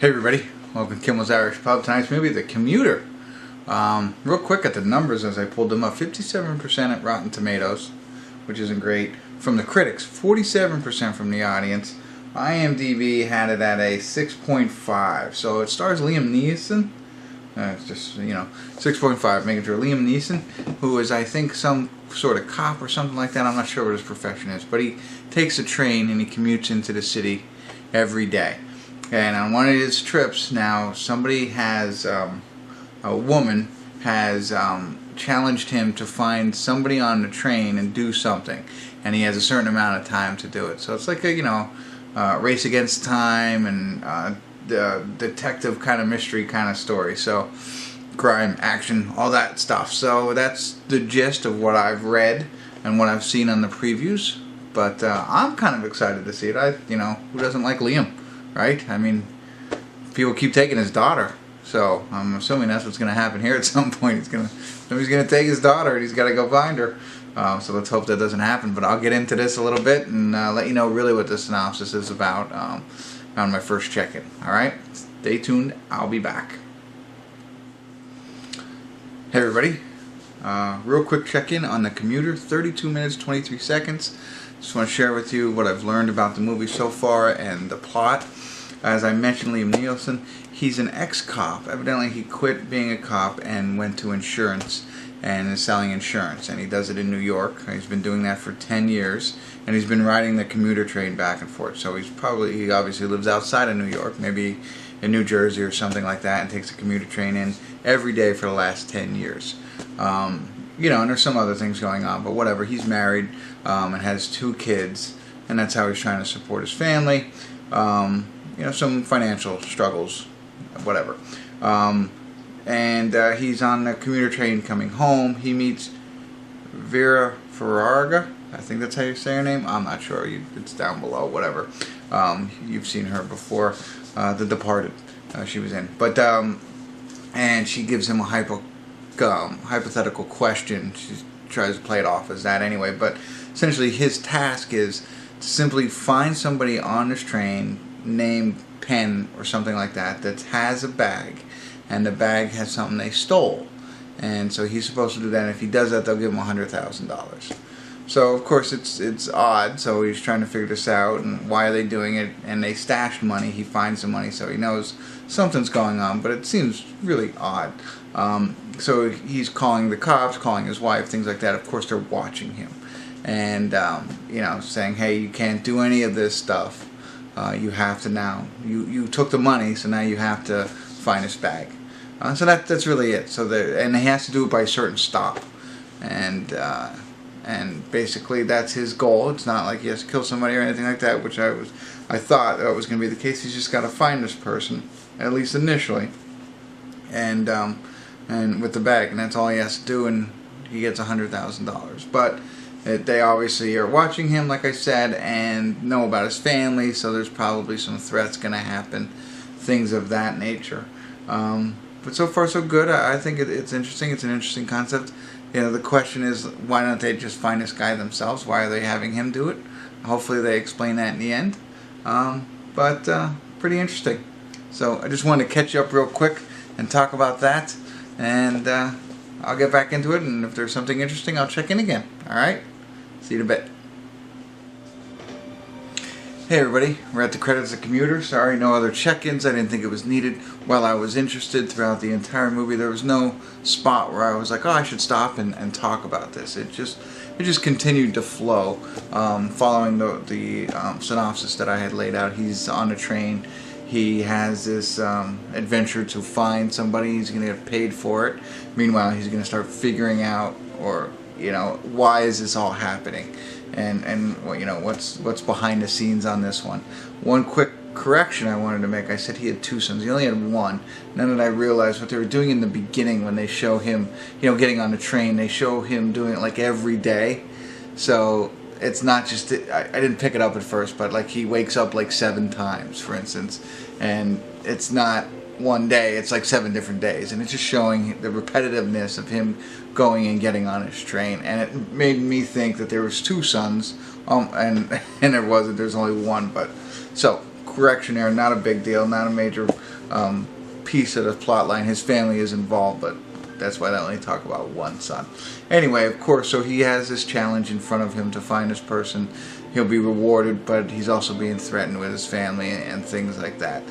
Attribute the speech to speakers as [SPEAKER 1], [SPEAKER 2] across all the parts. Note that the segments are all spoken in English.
[SPEAKER 1] Hey everybody, welcome to Kimmel's Irish Pub. Tonight's movie, The Commuter. Real quick at the numbers as I pulled them up. 57% at Rotten Tomatoes, which isn't great. From the critics, 47% from the audience. IMDb had it at a 6.5. So it stars Liam Neeson. It's just, 6.5, making sure. Liam Neeson, who is, I think, some sort of cop or something like that. I'm not sure what his profession is. But he takes a train and he commutes into the city every day. And on one of his trips, now somebody has, a woman has challenged him to find somebody on the train and do something. And he has a certain amount of time to do it. So it's like a, race against time and the detective kind of mystery kind of story. So crime, action, all that stuff. So that's the gist of what I've read and what I've seen on the previews. But I'm kind of excited to see it. Who doesn't like Liam? Right? I mean, people keep taking his daughter, so I'm assuming that's what's going to happen here at some point. Somebody's going to take his daughter, and he's got to go find her. So let's hope that doesn't happen. But I'll get into this a little bit and let you know really what the synopsis is about on my first check-in. All right? Stay tuned. I'll be back. Hey everybody. Real quick check-in on The Commuter. 32 minutes, 23 seconds. Just want to share with you what I've learned about the movie so far and the plot. As I mentioned, Liam Neeson, he's an ex-cop. Evidently he quit being a cop and went to insurance and is selling insurance. And he does it in New York. He's been doing that for 10 years. And he's been riding the commuter train back and forth. So he obviously lives outside of New York, maybe in New Jersey or something like that, and takes a commuter train in every day for the last 10 years. And there's some other things going on, but whatever. He's married and has 2 kids, and that's how he's trying to support his family. Some financial struggles, whatever. He's on the commuter train coming home. He meets Vera Farmiga. I think that's how you say her name. I'm not sure. It's down below, whatever. You've seen her before. The Departed, she was in. But and she gives him a hypothetical question. She tries to play it off as that anyway. But essentially, his task is to simply find somebody on this train named Penn or something like that has a bag, and the bag has something they stole. And so he's supposed to do that. And if he does that, they'll give him $100,000. So of course it's odd. So he's trying to figure this out and why are they doing it? And they stashed money. He finds the money, so he knows something's going on. But it seems really odd. So he's calling the cops, calling his wife, things like that. Of course they're watching him, and saying, "Hey, you can't do any of this stuff. You have to now. You took the money, so now you have to find his bag." So that's really it. So and he has to do it by a certain stop, and basically that's his goal. It's not like he has to kill somebody or anything like that, which I thought that was going to be the case. He's just got to find this person, at least initially, and with the bag, and that's all he has to do, and he gets $100,000. But they obviously are watching him, like I said, and know about his family, so there's probably some threats going to happen, things of that nature. But so far so good. I think it's interesting. It's an interesting concept. The question is, why don't they just find this guy themselves? Why are they having him do it? Hopefully they explain that in the end. But pretty interesting. So I just wanted to catch you up real quick and talk about that. And I'll get back into it. And if there's something interesting, I'll check in again. All right? See you in a bit. Hey everybody, we're at the credits of Commuter. Sorry, no other check-ins. I didn't think it was needed. While I was interested throughout the entire movie, there was no spot where I was like, oh, I should stop and talk about this. It just continued to flow, following the synopsis that I had laid out. He's on a train. He has this adventure to find somebody. He's going to get paid for it. Meanwhile, he's going to start figuring out, why is this all happening? And what's behind the scenes on this one. One quick correction I wanted to make. I said he had 2 sons. He only had 1. Then did I realize what they were doing in the beginning when they show him, getting on the train. They show him doing it like every day. So it's not just, I didn't pick it up at first, but like he wakes up like 7 times, for instance. And it's not one day, it's like 7 different days. And it's just showing the repetitiveness of him going and getting on his train. And it made me think that there was 2 sons, and there wasn't, there's only 1. But so correction there, not a big deal, not a major piece of the plot line. His family is involved, but that's why they only talk about one son. Anyway, of course, so he has this challenge in front of him to find this person. He'll be rewarded, but he's also being threatened with his family and things like that.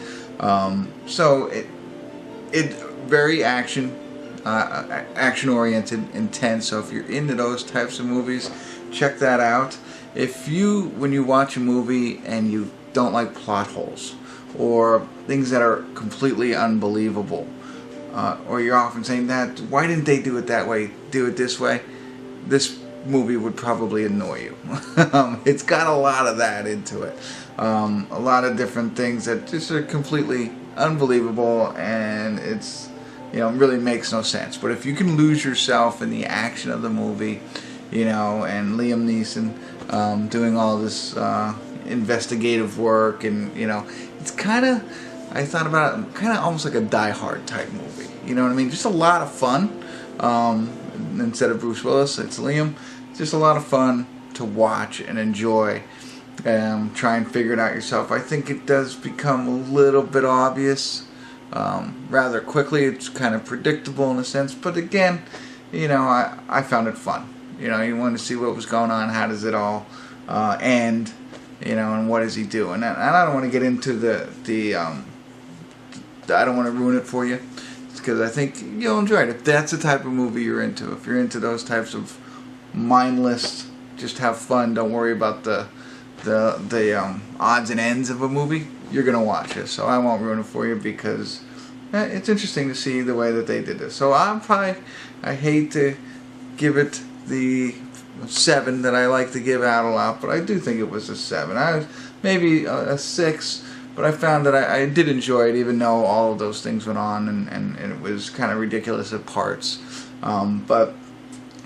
[SPEAKER 1] So it very action-oriented, intense. So if you're into those types of movies, check that out. If when you watch a movie and you don't like plot holes or things that are completely unbelievable, or you're often saying that, why didn't they do it that way, do it this way, this movie would probably annoy you. It's got a lot of that into it. A lot of different things that just are completely unbelievable, and it's, really makes no sense. But if you can lose yourself in the action of the movie, and Liam Neeson doing all this investigative work, and it's kind of, I thought about it, kind of almost like a Die Hard type movie. You know what I mean? Just a lot of fun. Instead of Bruce Willis, it's Liam. It's just a lot of fun to watch and enjoy. Try and figure it out yourself. I think it does become a little bit obvious rather quickly. It's kind of predictable in a sense, but again, I found it fun. You wanted to see what was going on. How does it all end? And what does he do? And I don't want to get into the I don't want to ruin it for you, because I think you'll enjoy it. If that's the type of movie you're into, if you're into those types of mindless, just have fun, don't worry about the odds and ends of a movie, you're gonna watch it. So I won't ruin it for you, because it's interesting to see the way that they did this. So I hate to give it the 7 that I like to give out a lot, but I do think it was a 7. I was maybe a 6, but I found that I did enjoy it, even though all of those things went on, and it was kind of ridiculous at parts. But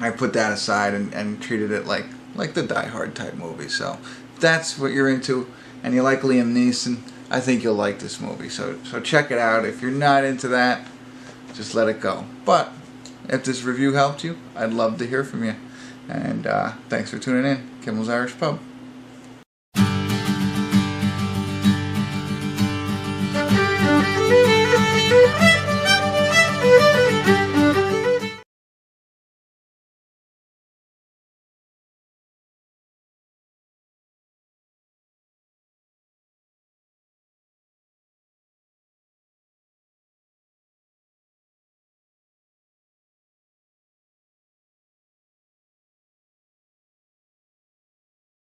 [SPEAKER 1] I put that aside and treated it like the Die Hard type movie. So if that's what you're into and you like Liam Neeson, I think you'll like this movie. So check it out. If you're not into that, just let it go. But if this review helped you, I'd love to hear from you. And thanks for tuning in. Kimmel's Irish Pub.
[SPEAKER 2] Thank you.